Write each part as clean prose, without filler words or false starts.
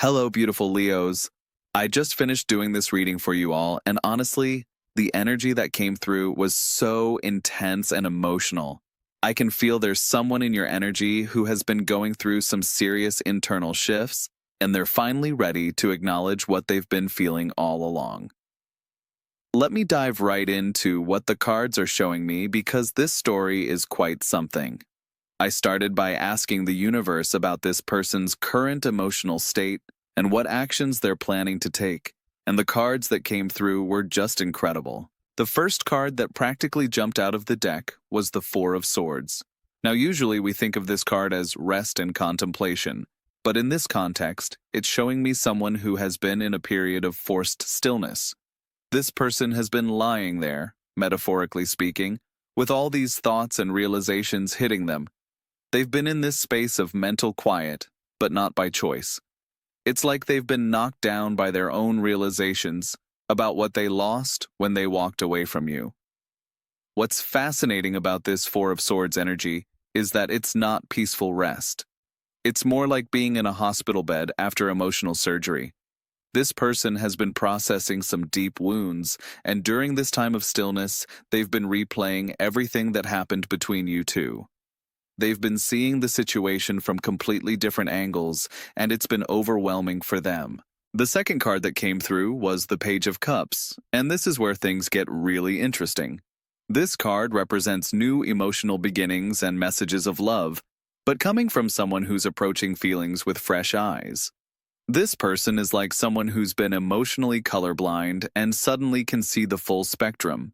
Hello, beautiful Leos. I just finished doing this reading for you all, and honestly, the energy that came through was so intense and emotional. I can feel there's someone in your energy who has been going through some serious internal shifts, and they're finally ready to acknowledge what they've been feeling all along. Let me dive right into what the cards are showing me because this story is quite something. I started by asking the universe about this person's current emotional state and what actions they're planning to take, and the cards that came through were just incredible. The first card that practically jumped out of the deck was the Four of Swords. Now, usually we think of this card as rest and contemplation, but in this context, it's showing me someone who has been in a period of forced stillness. This person has been lying there, metaphorically speaking, with all these thoughts and realizations hitting them. They've been in this space of mental quiet, but not by choice. It's like they've been knocked down by their own realizations about what they lost when they walked away from you. What's fascinating about this Four of Swords energy is that it's not peaceful rest. It's more like being in a hospital bed after emotional surgery. This person has been processing some deep wounds, and during this time of stillness, they've been replaying everything that happened between you two. They've been seeing the situation from completely different angles, and it's been overwhelming for them. The second card that came through was the Page of Cups, and this is where things get really interesting. This card represents new emotional beginnings and messages of love, but coming from someone who's approaching feelings with fresh eyes. This person is like someone who's been emotionally colorblind and suddenly can see the full spectrum.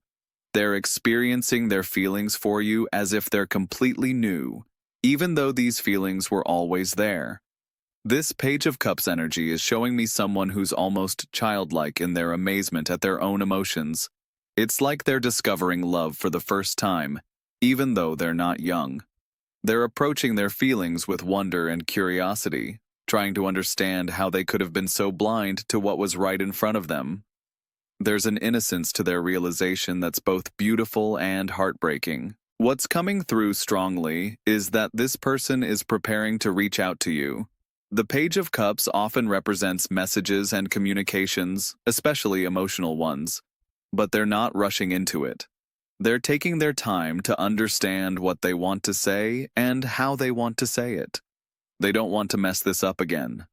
They're experiencing their feelings for you as if they're completely new, even though these feelings were always there. This Page of Cups energy is showing me someone who's almost childlike in their amazement at their own emotions. It's like they're discovering love for the first time, even though they're not young. They're approaching their feelings with wonder and curiosity, trying to understand how they could have been so blind to what was right in front of them. There's an innocence to their realization that's both beautiful and heartbreaking. What's coming through strongly is that this person is preparing to reach out to you. The Page of Cups often represents messages and communications, especially emotional ones, but they're not rushing into it. They're taking their time to understand what they want to say and how they want to say it. They don't want to mess this up again.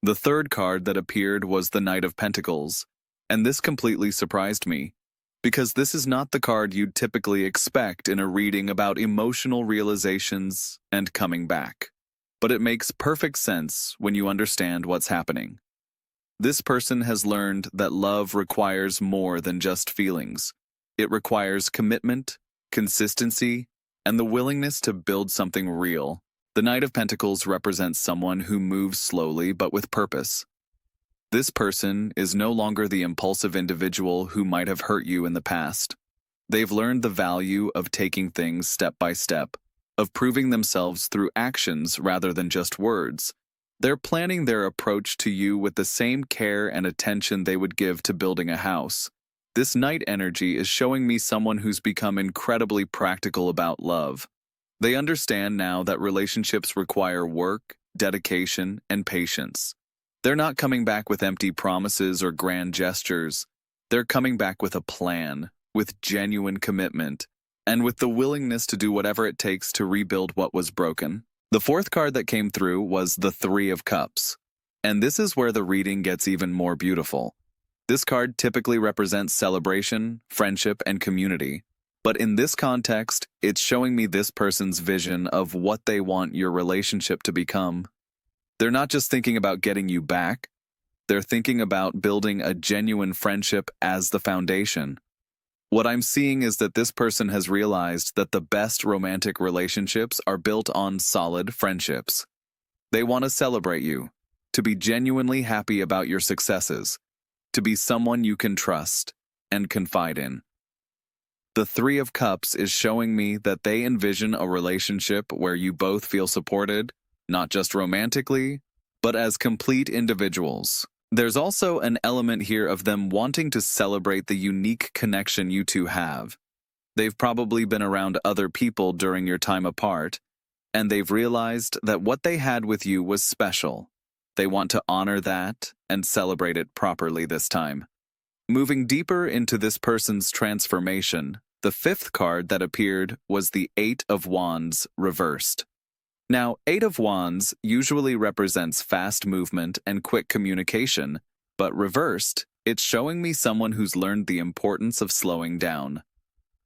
The third card that appeared was the Knight of Pentacles. And this completely surprised me, because this is not the card you'd typically expect in a reading about emotional realizations and coming back. But it makes perfect sense when you understand what's happening. This person has learned that love requires more than just feelings. It requires commitment, consistency, and the willingness to build something real. The Knight of Pentacles represents someone who moves slowly but with purpose. This person is no longer the impulsive individual who might have hurt you in the past. They've learned the value of taking things step by step, of proving themselves through actions rather than just words. They're planning their approach to you with the same care and attention they would give to building a house. This Knight energy is showing me someone who's become incredibly practical about love. They understand now that relationships require work, dedication, and patience. They're not coming back with empty promises or grand gestures. They're coming back with a plan, with genuine commitment, and with the willingness to do whatever it takes to rebuild what was broken. The fourth card that came through was the Three of Cups, and this is where the reading gets even more beautiful. This card typically represents celebration, friendship, and community, but in this context, it's showing me this person's vision of what they want your relationship to become. They're not just thinking about getting you back, they're thinking about building a genuine friendship as the foundation. What I'm seeing is that this person has realized that the best romantic relationships are built on solid friendships. They want to celebrate you, to be genuinely happy about your successes, to be someone you can trust and confide in. The Three of Cups is showing me that they envision a relationship where you both feel supported, not just romantically, but as complete individuals. There's also an element here of them wanting to celebrate the unique connection you two have. They've probably been around other people during your time apart, and they've realized that what they had with you was special. They want to honor that and celebrate it properly this time. Moving deeper into this person's transformation, the fifth card that appeared was the Eight of Wands reversed. Now, Eight of Wands usually represents fast movement and quick communication, but reversed, it's showing me someone who's learned the importance of slowing down.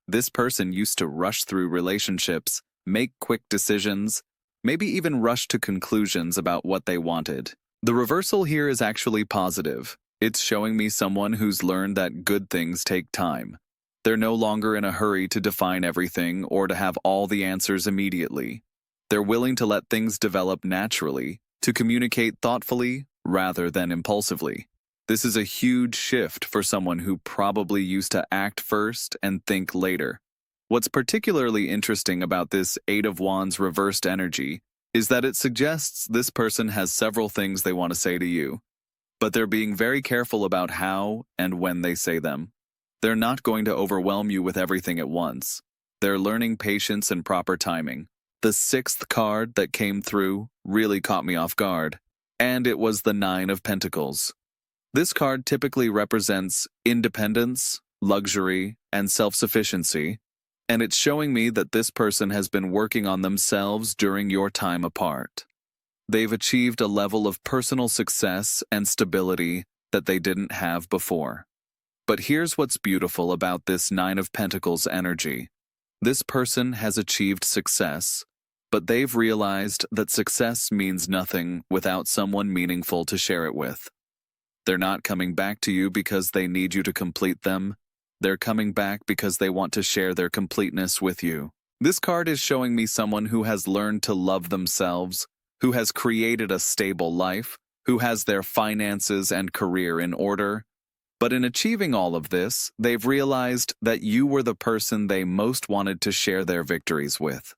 This person used to rush through relationships, make quick decisions, maybe even rush to conclusions about what they wanted. The reversal here is actually positive. It's showing me someone who's learned that good things take time. They're no longer in a hurry to define everything or to have all the answers immediately. They're willing to let things develop naturally, to communicate thoughtfully rather than impulsively. This is a huge shift for someone who probably used to act first and think later. What's particularly interesting about this Eight of Wands reversed energy is that it suggests this person has several things they want to say to you, but they're being very careful about how and when they say them. They're not going to overwhelm you with everything at once. They're learning patience and proper timing. The sixth card that came through really caught me off guard, and it was the Nine of Pentacles. This card typically represents independence, luxury, and self-sufficiency, and it's showing me that this person has been working on themselves during your time apart. They've achieved a level of personal success and stability that they didn't have before. But here's what's beautiful about this Nine of Pentacles energy. This person has achieved success, but they've realized that success means nothing without someone meaningful to share it with. They're not coming back to you because they need you to complete them. They're coming back because they want to share their completeness with you. This card is showing me someone who has learned to love themselves, who has created a stable life, who has their finances and career in order. But in achieving all of this, they've realized that you were the person they most wanted to share their victories with.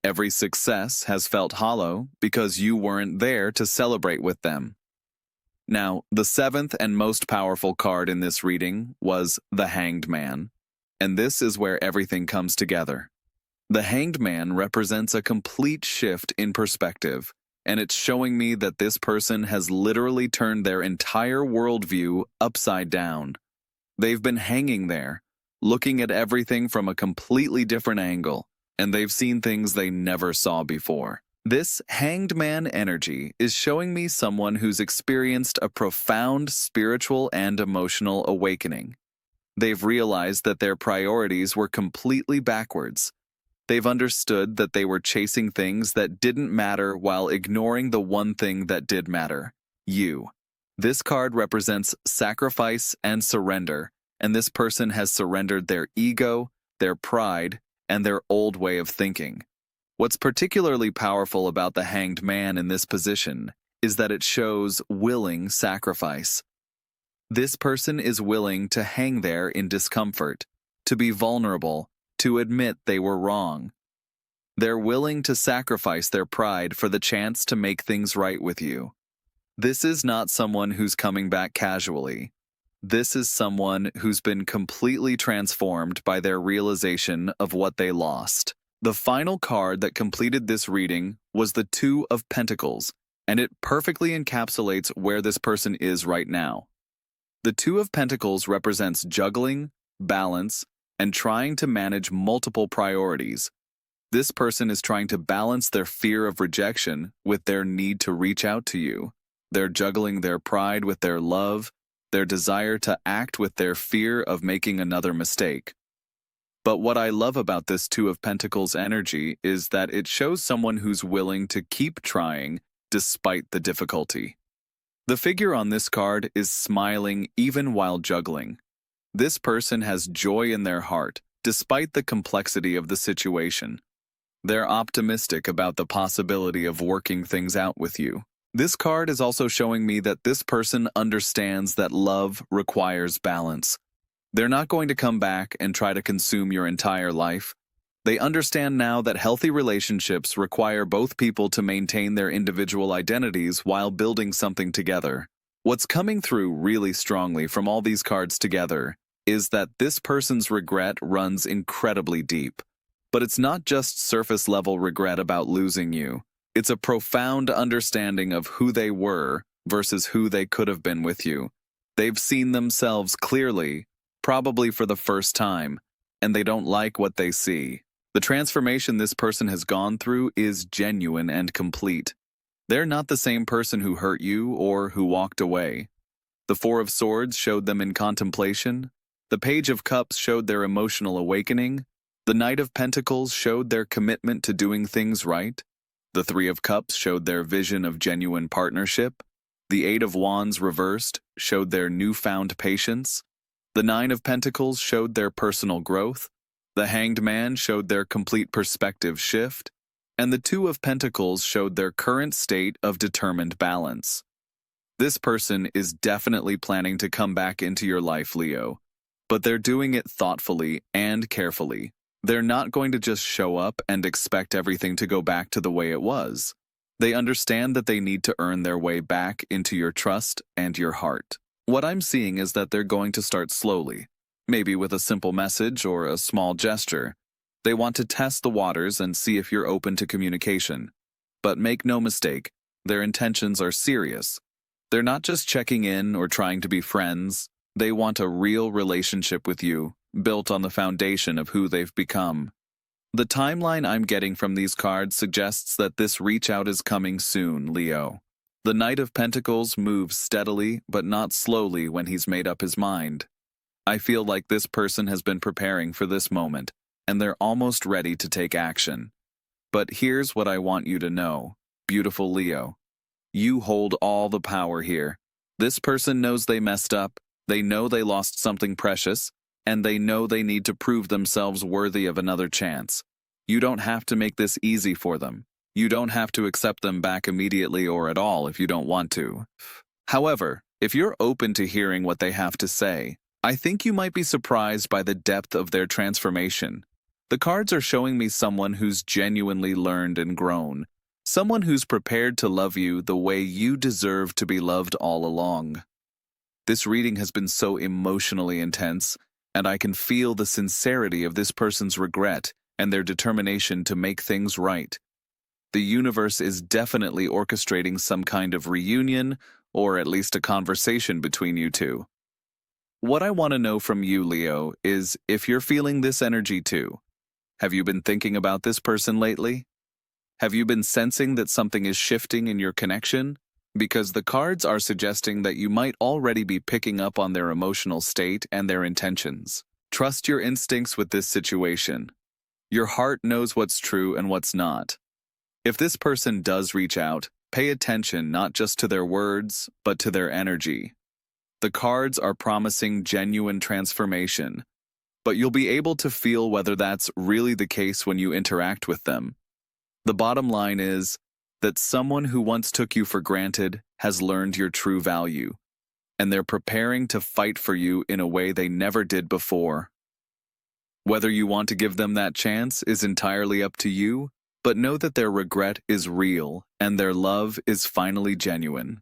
Every success has felt hollow because you weren't there to celebrate with them. Now, the seventh and most powerful card in this reading was the Hanged Man, and this is where everything comes together. The Hanged Man represents a complete shift in perspective, and it's showing me that this person has literally turned their entire worldview upside down. They've been hanging there, looking at everything from a completely different angle, and they've seen things they never saw before. This Hanged Man energy is showing me someone who's experienced a profound spiritual and emotional awakening. They've realized that their priorities were completely backwards. They've understood that they were chasing things that didn't matter while ignoring the one thing that did matter: you. This card represents sacrifice and surrender, and this person has surrendered their ego, their pride, and their old way of thinking. What's particularly powerful about the Hanged Man in this position is that it shows willing sacrifice. This person is willing to hang there in discomfort, to be vulnerable, to admit they were wrong. They're willing to sacrifice their pride for the chance to make things right with you. This is not someone who's coming back casually. This is someone who's been completely transformed by their realization of what they lost. The final card that completed this reading was the Two of Pentacles, and it perfectly encapsulates where this person is right now. The Two of Pentacles represents juggling, balance, and trying to manage multiple priorities. This person is trying to balance their fear of rejection with their need to reach out to you. They're juggling their pride with their love, their desire to act with their fear of making another mistake. But what I love about this Two of Pentacles energy is that it shows someone who's willing to keep trying despite the difficulty. The figure on this card is smiling even while juggling. This person has joy in their heart despite the complexity of the situation. They're optimistic about the possibility of working things out with you. This card is also showing me that this person understands that love requires balance. They're not going to come back and try to consume your entire life. They understand now that healthy relationships require both people to maintain their individual identities while building something together. What's coming through really strongly from all these cards together is that this person's regret runs incredibly deep. But it's not just surface-level regret about losing you. It's a profound understanding of who they were, versus who they could have been with you. They've seen themselves clearly, probably for the first time, and they don't like what they see. The transformation this person has gone through is genuine and complete. They're not the same person who hurt you or who walked away. The Four of Swords showed them in contemplation. The Page of Cups showed their emotional awakening. The Knight of Pentacles showed their commitment to doing things right. The Three of Cups showed their vision of genuine partnership. The Eight of Wands reversed showed their newfound patience. The Nine of Pentacles showed their personal growth. The Hanged Man showed their complete perspective shift. And the Two of Pentacles showed their current state of determined balance. This person is definitely planning to come back into your life, Leo, but they're doing it thoughtfully and carefully. They're not going to just show up and expect everything to go back to the way it was. They understand that they need to earn their way back into your trust and your heart. What I'm seeing is that they're going to start slowly, maybe with a simple message or a small gesture. They want to test the waters and see if you're open to communication. But make no mistake, their intentions are serious. They're not just checking in or trying to be friends. They want a real relationship with you, built on the foundation of who they've become. The timeline I'm getting from these cards suggests that this reach out is coming soon, Leo. The Knight of Pentacles moves steadily but not slowly when he's made up his mind. I feel like this person has been preparing for this moment, and they're almost ready to take action. But here's what I want you to know, beautiful Leo. You hold all the power here. This person knows they messed up, they know they lost something precious, and they know they need to prove themselves worthy of another chance. You don't have to make this easy for them. You don't have to accept them back immediately or at all if you don't want to. However, if you're open to hearing what they have to say, I think you might be surprised by the depth of their transformation. The cards are showing me someone who's genuinely learned and grown. Someone who's prepared to love you the way you deserve to be loved all along. This reading has been so emotionally intense, and I can feel the sincerity of this person's regret and their determination to make things right. The universe is definitely orchestrating some kind of reunion, or at least a conversation between you two. What I want to know from you, Leo, is if you're feeling this energy too. Have you been thinking about this person lately? Have you been sensing that something is shifting in your connection? Because the cards are suggesting that you might already be picking up on their emotional state and their intentions. Trust your instincts with this situation. Your heart knows what's true and what's not. If this person does reach out, pay attention not just to their words, but to their energy. The cards are promising genuine transformation, but you'll be able to feel whether that's really the case when you interact with them. The bottom line is that someone who once took you for granted has learned your true value, and they're preparing to fight for you in a way they never did before. Whether you want to give them that chance is entirely up to you, but know that their regret is real and their love is finally genuine.